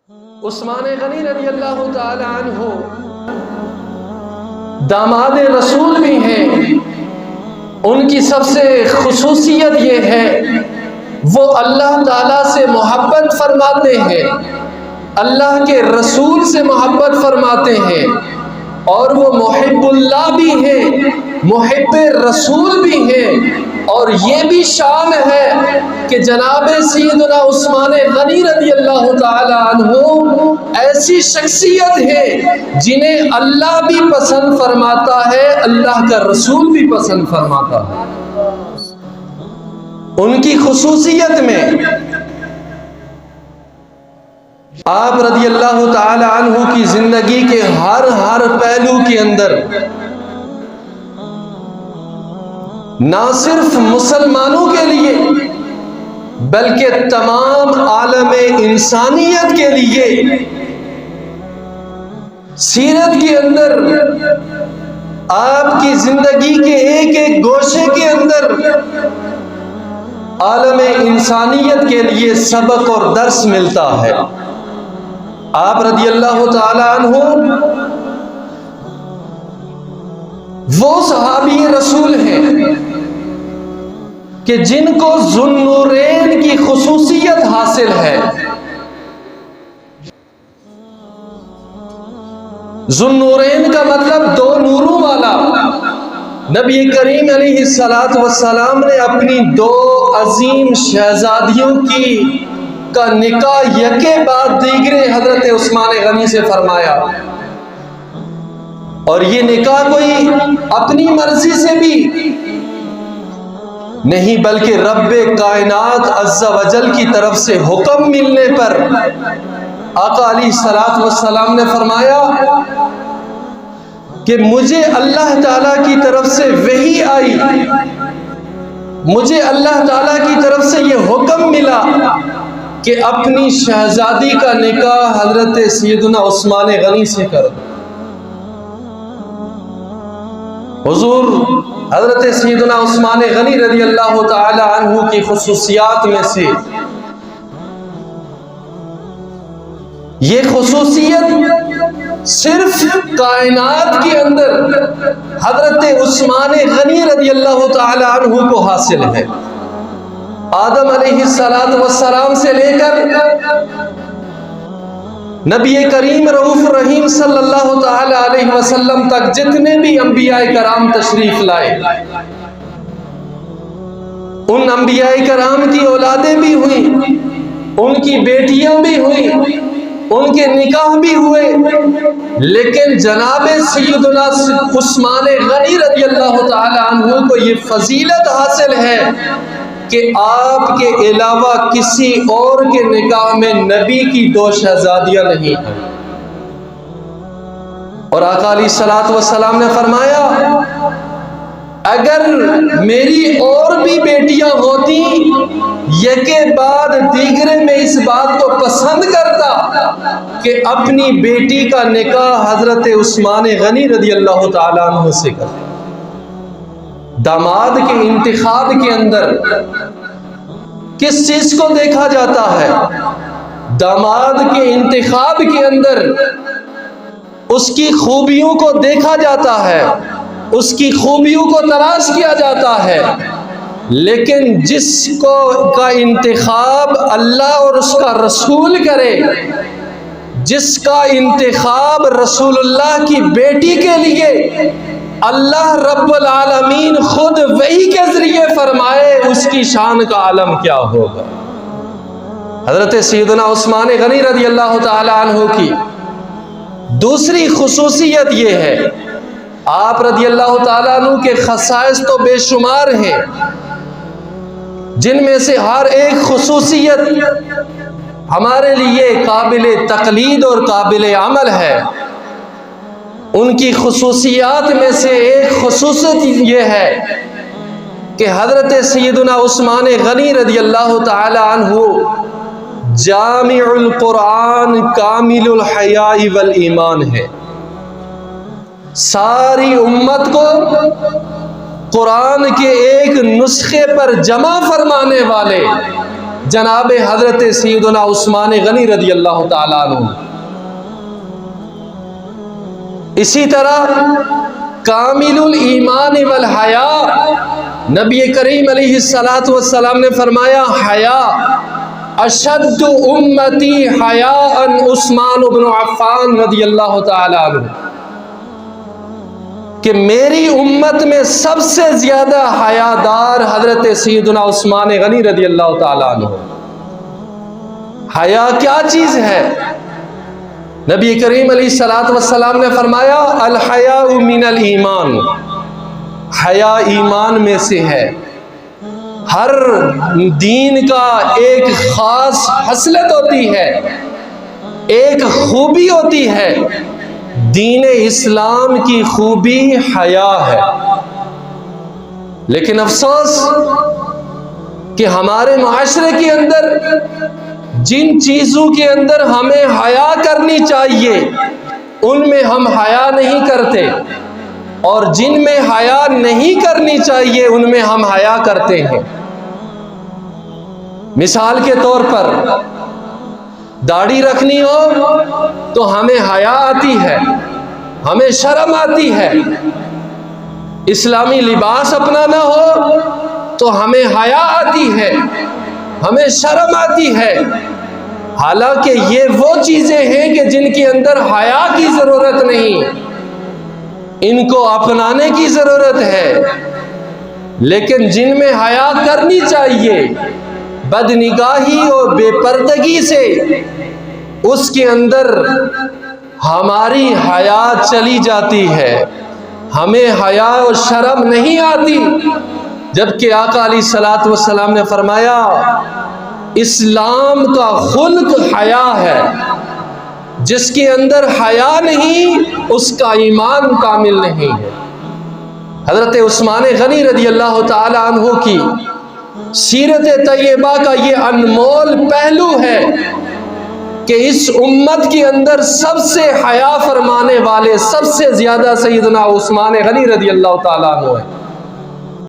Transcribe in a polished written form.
عثمان غنی رضی اللہ تعالی عنہ داماد رسول بھی ہیں. ان کی سب سے خصوصیت یہ ہے وہ اللہ تعالیٰ سے محبت فرماتے ہیں، اللہ کے رسول سے محبت فرماتے ہیں، اور وہ محب اللہ بھی ہیں، محب رسول بھی ہیں. اور یہ بھی شان ہے کہ جناب سیدنا عثمان غنی رضی اللہ تعالی عنہ ایسی شخصیت ہے جنہیں اللہ بھی پسند فرماتا ہے، اللہ کا رسول بھی پسند فرماتا ہے. ان کی خصوصیت میں آپ رضی اللہ تعالی عنہ کی زندگی کے ہر پہلو کے اندر نہ صرف مسلمانوں کے لیے بلکہ تمام عالم انسانیت کے لیے سیرت کے اندر آپ کی زندگی کے ایک ایک گوشے کے اندر عالم انسانیت کے لیے سبق اور درس ملتا ہے. آپ رضی اللہ تعالی عنہ وہ صحابی رسول ہیں کہ جن کو ذوالنورین کی خصوصیت حاصل ہے. ذوالنورین کا مطلب دو نوروں والا. نبی کریم علیہ السلام نے اپنی دو عظیم شہزادیوں کا نکاح یکے بعد دیگرے حضرت عثمان غنی سے فرمایا، اور یہ نکاح کوئی اپنی مرضی سے بھی نہیں بلکہ رب کائنات عز و جل کی طرف سے حکم ملنے پر آقا علیہ السلام نے فرمایا کہ مجھے اللہ تعالیٰ کی طرف سے وحی آئی، مجھے اللہ تعالیٰ کی طرف سے یہ حکم ملا کہ اپنی شہزادی کا نکاح حضرت سیدنا عثمان غنی سے کر دو. حضور حضرت سیدنا عثمان غنی رضی اللہ تعالی عنہ کی خصوصیات میں سے یہ خصوصیت صرف کائنات کے اندر حضرت عثمان غنی رضی اللہ تعالی عنہ کو حاصل ہے. آدم علیہ السلام سے لے کر نبی کریم رؤوف الرحیم صلی اللہ تعالی علیہ وسلم تک جتنے بھی انبیاء کرام تشریف لائے، ان انبیاء کرام کی اولادیں بھی ہوئیں، ان کی بیٹیاں بھی ہوئیں، ان کے نکاح بھی ہوئے، لیکن جناب سیدنا عثمان غنی رضی اللہ تعالی عنہ کو یہ فضیلت حاصل ہے کہ آپ کے علاوہ کسی اور کے نکاح میں نبی کی دو شہزادیاں نہیں ہیں. اور آقا علیہ السلام نے فرمایا اگر میری اور بھی بیٹیاں ہوتی یکے بعد دیگرے میں اس بات کو پسند کرتا کہ اپنی بیٹی کا نکاح حضرت عثمان غنی رضی اللہ تعالی عنہ سے کرتا. داماد کے انتخاب کے اندر کس چیز کو دیکھا جاتا ہے؟ داماد کے انتخاب کے اندر اس کی خوبیوں کو دیکھا جاتا ہے، اس کی خوبیوں کو تلاش کیا جاتا ہے. لیکن جس کا انتخاب اللہ اور اس کا رسول کرے، جس کا انتخاب رسول اللہ کی بیٹی کے لیے اللہ رب العالمین خود وحی کے ذریعے فرمائے، اس کی شان کا عالم کیا ہوگا. حضرت سیدنا عثمان غنی رضی اللہ تعالی عنہ کی دوسری خصوصیت یہ ہے، آپ رضی اللہ تعالی عنہ کے خصائص تو بے شمار ہیں، جن میں سے ہر ایک خصوصیت ہمارے لیے قابل تقلید اور قابل عمل ہے. ان کی خصوصیات میں سے ایک خصوصیت یہ ہے کہ حضرت سیدنا عثمان غنی رضی اللہ تعالی عنہ جامع القرآن کامل الحیاء والایمان ہے. ساری امت کو قرآن کے ایک نسخے پر جمع فرمانے والے، جناب حضرت سیدنا عثمان غنی رضی اللہ تعالیٰ عنہ۔ اسی طرح کامل الایمان والحیاء، نبی کریم علیہ السلام نے فرمایا حیا اشد امتی حیاء عثمان بن عفان رضی اللہ تعالیٰ عنہ، کہ میری امت میں سب سے زیادہ حیادار حضرت سیدنا عثمان غنی رضی اللہ تعالیٰ عنہ۔ حیا کیا چیز ہے؟ نبی کریم علیہ السلام نے فرمایا الحیاء من الایمان، حیا ایمان میں سے ہے۔ ہر دین کا ایک خاص خصلت ہوتی ہے، ایک خوبی ہوتی ہے۔ دین اسلام کی خوبی حیا ہے، لیکن افسوس کہ ہمارے معاشرے کے اندر جن چیزوں کے اندر ہمیں حیا کرنی چاہیے ان میں ہم حیا نہیں کرتے، اور جن میں حیا نہیں کرنی چاہیے ان میں ہم حیا کرتے ہیں۔ مثال کے طور پر داڑھی رکھنی ہو تو ہمیں حیا آتی ہے، ہمیں شرم آتی ہے۔ اسلامی لباس اپنانا ہو تو ہمیں حیا آتی ہے، ہمیں شرم آتی ہے۔ حالانکہ یہ وہ چیزیں ہیں کہ جن کے اندر حیا کی ضرورت نہیں، ان کو اپنانے کی ضرورت ہے، لیکن جن میں حیا کرنی چاہیے، بدنگاہی اور بے پردگی سے اس کے اندر ہماری حیا چلی جاتی ہے، ہمیں حیا اور شرم نہیں آتی۔ جبکہ آقا علیہ الصلوۃ والسلام نے فرمایا اسلام کا خلق حیا ہے، جس کے اندر حیا نہیں اس کا ایمان کامل نہیں ہے۔ حضرت عثمان غنی رضی اللہ تعالی عنہ کی سیرت طیبہ کا یہ انمول پہلو ہے کہ اس امت کے اندر سب سے حیا فرمانے والے سب سے زیادہ سیدنا عثمان غنی رضی اللہ تعالیٰ عنہ ہے۔